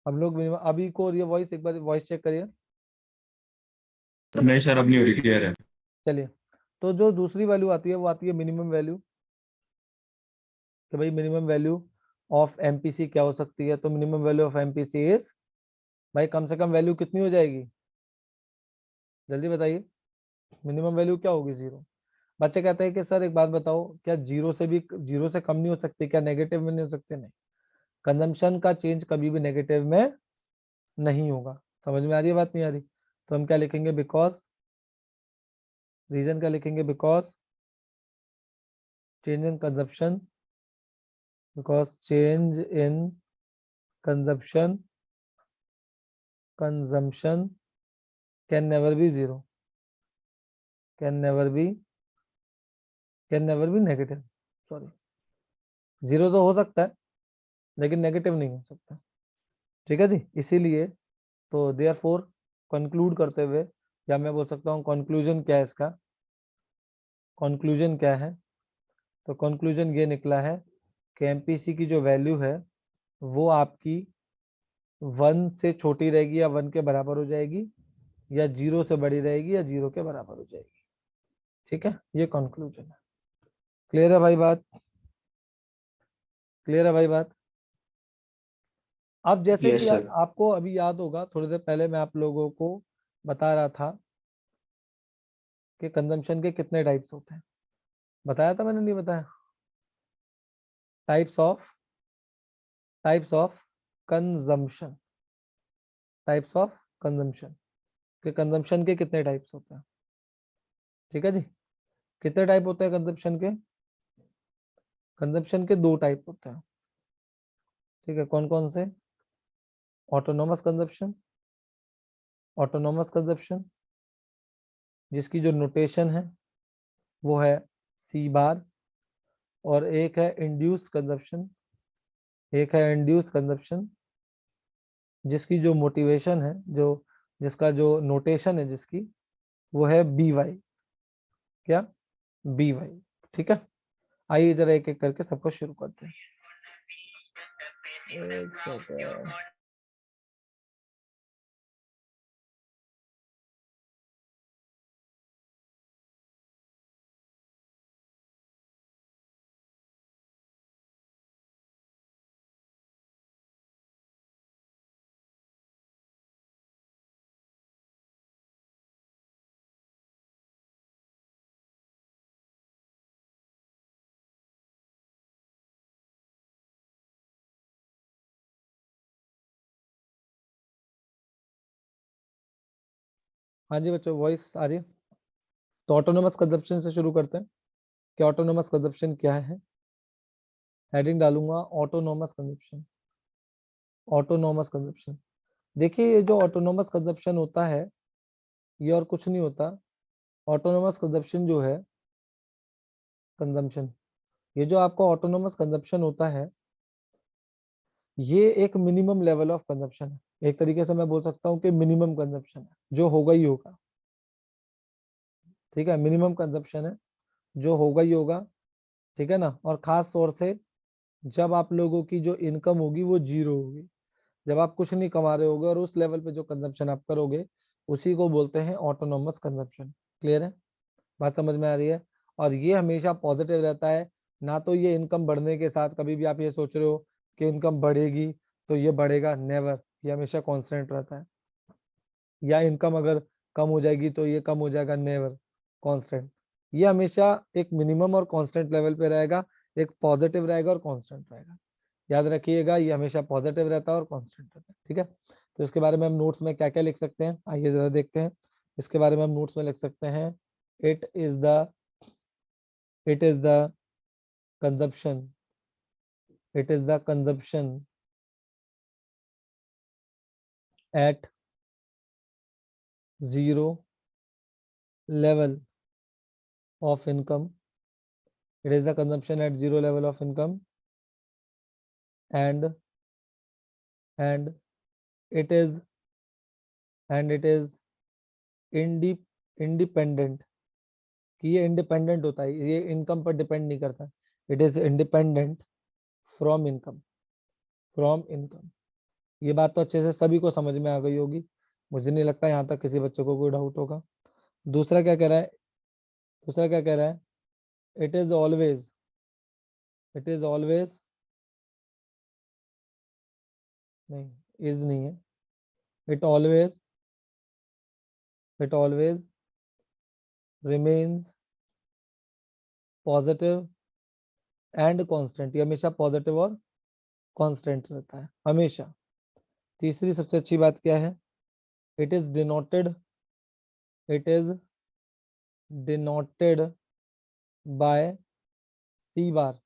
हम लोग मिनिमम अभी को ये वॉइस एक बार वॉइस चेक करिए। नहीं सर, अब नहीं हो रही, क्लियर है। चलिए, तो जो दूसरी वैल्यू आती है वो आती है मिनिमम वैल्यू, कि भाई मिनिमम वैल्यू ऑफ एमपीसी क्या हो सकती है। तो minimum value of MPC is, भाई कम से कम वैल्यू कितनी हो जाएगी, जल्दी बताइए। मिनिमम वैल्यू क्या होगी, 0। बच्चे कहते हैं कि सर एक बात बताओ, क्या जीरो से भी, जीरो से कम नहीं हो सकती, क्या नेगेटिव में नहीं हो सकते? नहीं, कंजम्पशन का चेंज कभी भी नेगेटिव में नहीं होगा। समझ में आ रही है बात, नहीं आ रही? तो हम क्या लिखेंगे, बिकॉज, रीजन क्या लिखेंगे, because change in consumption, because change in consumption, consumption can never be zero, can never be, can never be negative, sorry, zero तो हो सकता है लेकिन नेगेटिव नहीं हो सकता। ठीक है जी, इसीलिए तो देयर फोर, कंक्लूड करते हुए, या मैं बोल सकता हूँ कंक्लूजन क्या है इसका, कंक्लूजन क्या है, तो कंक्लूजन ये निकला है कि एमपीसी की जो वैल्यू है वो आपकी 1 से छोटी रहेगी या 1 के बराबर हो जाएगी, या 0 से बड़ी रहेगी या 0 के बराबर हो जाएगी। ठीक है, ये कंक्लूजन है। क्लियर है भाई बात, क्लियर है भाई बात। अब जैसे यस कि सर। आपको अभी याद होगा, थोड़ी देर पहले मैं आप लोगों को बता रहा था कि कंजम्पशन के कितने टाइप्स होते हैं। बताया था मैंने, नहीं बताया? Types of, types of consumption, types of consumption, के कंजम्पशन के कितने टाइप्स होते हैं। ठीक है जी, कितने टाइप होते हैं कंजम्पशन के? कंजम्पशन के 2 टाइप होते हैं। ठीक है, कौन कौन से? ऑटोनोमस कंजप्शन, ऑटोनोमस कंजप्शन जिसकी जो नोटेशन है वो है सी बार, और एक है इंड्यूस्ड कंजप्शन, एक है इंड्यूस्ड कंजप्शन जिसकी जो मोटिवेशन है, जो जिसका जो नोटेशन है जिसकी, वो है बी वाई, क्या, बी वाई। ठीक है, आइए जरा एक एक करके सबको शुरू करते हैं। एक सेकंड। हाँ जी बच्चों, वॉइस आ रही है? तो ऑटोनोमस कंजप्शन से शुरू करते हैं कि ऑटोनोमस कंजप्शन क्या है। हेडिंग डालूंगा ऑटोनोमस कंजप्शन, ऑटोनोमस कंजप्शन। देखिए, ये जो ऑटोनोमस कंजप्शन होता है ये और कुछ नहीं होता। ऑटोनोमस कंजप्शन जो है, कंजम्पशन, ये जो आपका ऑटोनोमस कंजप्शन होता है ये एक मिनिमम लेवल ऑफ कंजप्शन है। एक तरीके से मैं बोल सकता हूँ कि मिनिमम कंजप्शन है, जो होगा ही होगा। ठीक है, मिनिमम कंजप्शन है, जो होगा ही होगा। ठीक है ना, और खास तौर से जब आप लोगों की जो इनकम होगी वो 0 होगी, जब आप कुछ नहीं कमा रहे होगे और उस लेवल पे जो कंजप्शन आप करोगे उसी को बोलते हैं ऑटोनोमस कंजप्शन। क्लियर है, बात समझ में आ रही है? और ये हमेशा पॉजिटिव रहता है, ना तो ये इनकम बढ़ने के साथ कभी भी आप ये सोच रहे हो कि इनकम बढ़ेगी तो ये बढ़ेगा, नेवर, ये हमेशा कांस्टेंट रहता है। या इनकम अगर कम हो जाएगी तो ये कम हो जाएगा, नेवर, कांस्टेंट। ये हमेशा एक मिनिमम और कांस्टेंट लेवल पे रहेगा, एक पॉजिटिव रहेगा और कांस्टेंट रहेगा। याद रखिएगा, ये हमेशा पॉजिटिव रहता है और कांस्टेंट रहता है। ठीक है, तो इसके बारे में हम नोट्स में क्या क्या लिख सकते हैं, आइए जरा देखते हैं। इसके बारे में हम नोट्स में लिख सकते हैं, it is the, it is the consumption, it is the consumption at zero level of income, it is the consumption at zero level of income, and and it is, and it is independent, कि ये independent होता है, ये income पर depend नहीं करता। It is independent from income, from income. ये बात तो अच्छे से सभी को समझ में आ गई होगी, मुझे नहीं लगता यहाँ तक किसी बच्चे को कोई डाउट होगा। दूसरा क्या कह रहा है, दूसरा क्या कह रहा है, it is always, it is always, नहीं इज नहीं है, it always, it always remains positive and constant, ये हमेशा पॉजिटिव और कांस्टेंट रहता है हमेशा। तीसरी सबसे अच्छी बात क्या है, it is denoted, it is denoted by C bar,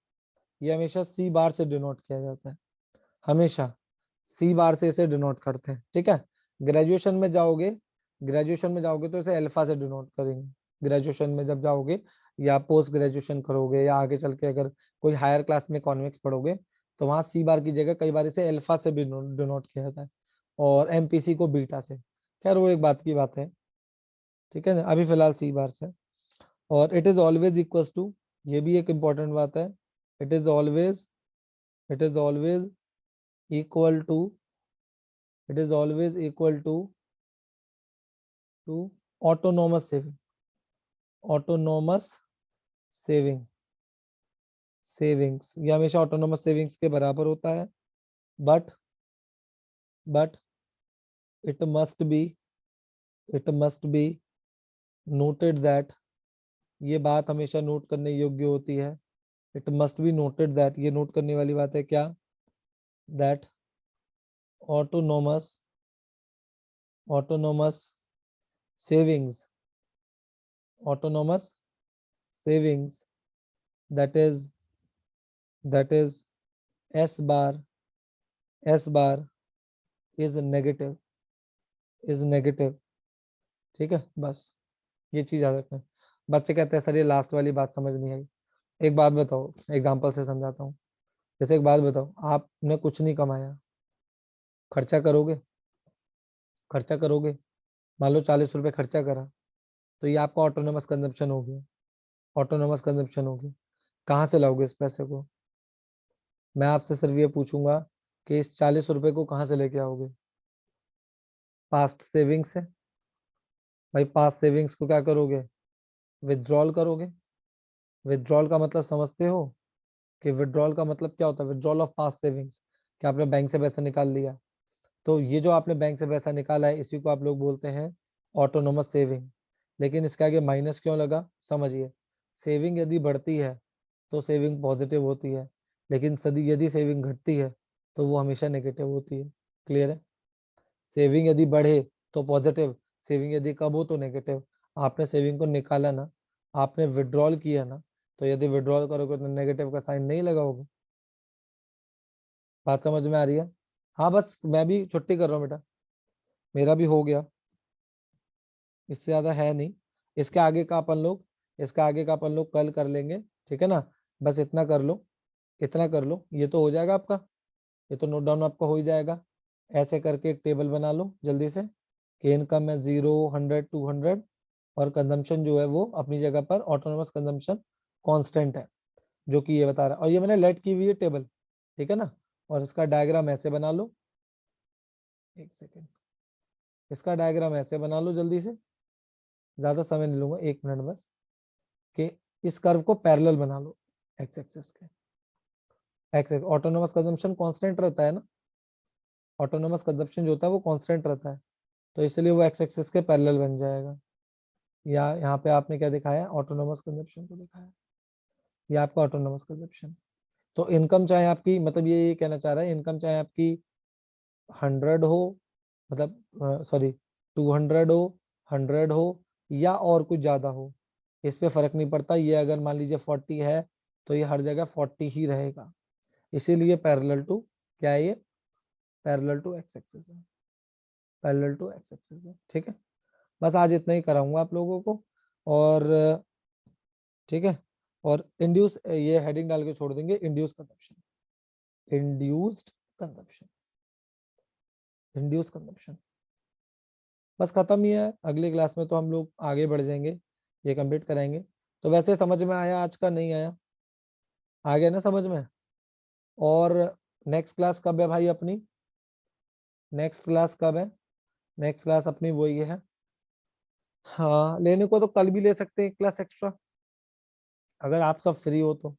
ये हमेशा सी बार से डिनोट किया जाता है, हमेशा सी बार से इसे डिनोट करते हैं, ठीक है। ग्रेजुएशन में जाओगे, ग्रेजुएशन में जाओगे तो इसे अल्फा से डिनोट करेंगे, ग्रेजुएशन में जब जाओगे या पोस्ट ग्रेजुएशन करोगे या आगे चल के अगर कोई हायर क्लास में इकोनॉमिक्स पढ़ोगे तो वहां सी बार की जगह कई बार इसे अल्फा से भी डिनोट किया जाता है और एमपीसी को बीटा से। खैर वो एक बात की बात है, ठीक है ना, अभी फिलहाल सी बार से। और it is always equal to, ये भी एक इंपॉर्टेंट बात है, it is always, it is always equal to, it is always equal to autonomous saving, autonomous saving, savings ये हमेशा ऑटोनोमस सेविंग्स के बराबर होता है, but but it must be, it must be noted that, ये बात हमेशा नोट करने योग्य होती है, it must be noted that, ये नोट करने वाली बात है क्या, that autonomous, autonomous savings, autonomous savings that is, that is s bar, s bar is negative, is negative, ठीक है। बस ये चीज याद रखना है। बच्चे कहते हैं सर ये लास्ट वाली बात समझ नहीं आई, एक बात बताओ, एग्जांपल से समझाता हूँ। जैसे एक बात बताओ, आपने कुछ नहीं कमाया, खर्चा करोगे, खर्चा करोगे, मान लो 40 रुपए खर्चा करा, तो ये आपका ऑटोनोमस कंजम्पशन हो गया, ऑटोनोमस कंजम्पशन हो गया। कहाँ से लाओगे इस पैसे को, मैं आपसे सिर्फ ये पूछूंगा कि इस 40 रुपए को कहाँ से लेके आओगे, पास्ट सेविंग से। भाई पास्ट सेविंग्स को क्या करोगे, विथड्रॉल करोगे। विथड्रॉल का मतलब समझते हो कि विथड्रॉल का मतलब क्या होता है, विथड्रॉल ऑफ पास्ट सेविंग्स, कि आपने बैंक से पैसा निकाल लिया, तो ये जो आपने बैंक से पैसा निकाला है इसी को आप लोग बोलते हैं ऑटोनोमस सेविंग। लेकिन इसके आगे माइनस क्यों लगा, समझिए, सेविंग यदि बढ़ती है तो सेविंग पॉजिटिव होती है, लेकिन सदी यदि सेविंग घटती है तो वो हमेशा नेगेटिव होती है। क्लियर है, सेविंग यदि बढ़े तो पॉजिटिव, सेविंग यदि कम हो तो नेगेटिव। आपने सेविंग को निकाला ना, आपने विड्रॉल किया ना, तो यदि विड्रॉल करोगे तो नेगेटिव का साइन नहीं लगाओगे। बात समझ में आ रही है। हाँ बस मैं भी छुट्टी कर रहा हूँ बेटा, मेरा भी हो गया, इससे ज्यादा है नहीं। इसके आगे का अपन लोग, इसका आगे का अपन लोग कल कर लेंगे, ठीक है ना। बस इतना कर लो, इतना कर लो, ये तो हो जाएगा आपका, ये तो नोट डाउन आपका हो ही जाएगा। ऐसे करके एक टेबल बना लो जल्दी से कि इनकम है 0, 100, 200 और कंजम्पशन जो है वो अपनी जगह पर ऑटोनोमस कंजम्पशन कांस्टेंट है, जो कि ये बता रहा है। और ये मैंने लेट की हुई है टेबल, ठीक है ना। और इसका डायग्राम ऐसे बना लो, एक सेकेंड, इसका डायग्राम ऐसे बना लो जल्दी से, ज्यादा समय नहीं लूंगा, 1 मिनट बस, कि इस कर्व को पैरेलल बना लो एक्स एक्सिस के। एक्स ऑटोनोमस कंजम्पशन कांस्टेंट रहता है ना, ऑटोनोमस कंजम्पशन जो होता है वो कांस्टेंट रहता है, तो इसलिए वो एक्स एक्सिस के पैरेलल बन जाएगा। या यहाँ पे आपने क्या दिखाया, ऑटोनोमस कंजप्शन को दिखाया, ये आपका ऑटोनोमस कंजप्शन। तो इनकम चाहे आपकी, मतलब ये कहना चाह रहा है, इनकम चाहे आपकी 100 हो, मतलब सॉरी 200 हो, 100 हो या और कुछ ज्यादा हो, इस पे फर्क नहीं पड़ता। ये अगर मान लीजिए 40 है तो ये हर जगह 40 ही रहेगा, इसीलिए पैरेलल टू क्या है, ये पैरेलल टू एक्स एक्सिस है, पैरेलल टू एक्स एक्सिस है, ठीक है। बस आज इतना ही कराऊंगा आप लोगों को, और ठीक है। और इंड्यूस, ये हेडिंग डाल के छोड़ देंगे, induce consumption, induced consumption, induce consumption. बस खत्म ही है, अगली क्लास में तो हम लोग आगे बढ़ जाएंगे, ये कंप्लीट कराएंगे। तो वैसे समझ में आया आज का, नहीं आया, आ गया ना समझ में। और नेक्स्ट क्लास कब है भाई अपनी, नेक्स्ट क्लास कब है? नेक्स्ट क्लास अपनी वही है। हाँ, लेने को तो कल भी ले सकते हैं एक क्लास एक्स्ट्रा, अगर आप सब फ्री हो तो।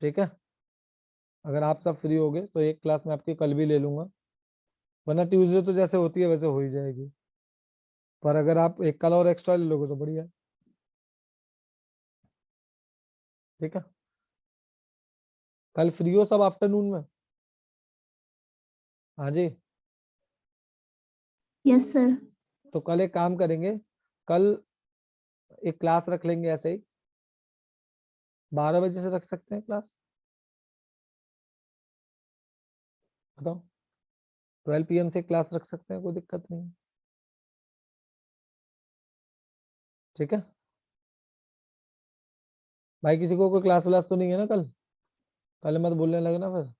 ठीक है, अगर आप सब फ्री हो गए तो एक क्लास मैं आपकी कल भी ले लूंगा, वरना ट्यूसडे तो जैसे होती है वैसे हो ही जाएगी। पर अगर आप एक कल और एक्स्ट्रा ले लोगे तो बढ़िया है। ठीक है, कल फ्री हो सब आफ्टरनून में? हाँ जी। Yes sir. तो कल एक काम करेंगे, कल एक क्लास रख लेंगे ऐसे ही, 12 बजे से रख सकते हैं क्लास, बताओ। 12 PM से क्लास रख सकते हैं, कोई दिक्कत नहीं है। ठीक है भाई, किसी को कोई क्लास व्लास तो नहीं है ना कल? कल मत बोलने लगना फिर।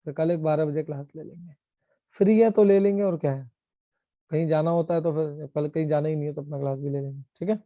तो कल एक 12 बजे क्लास ले लेंगे, फ्री है तो ले लेंगे, और क्या है। कहीं जाना होता है तो फिर, कल कहीं जाना ही नहीं है तो अपना क्लास भी ले लेंगे। ठीक है।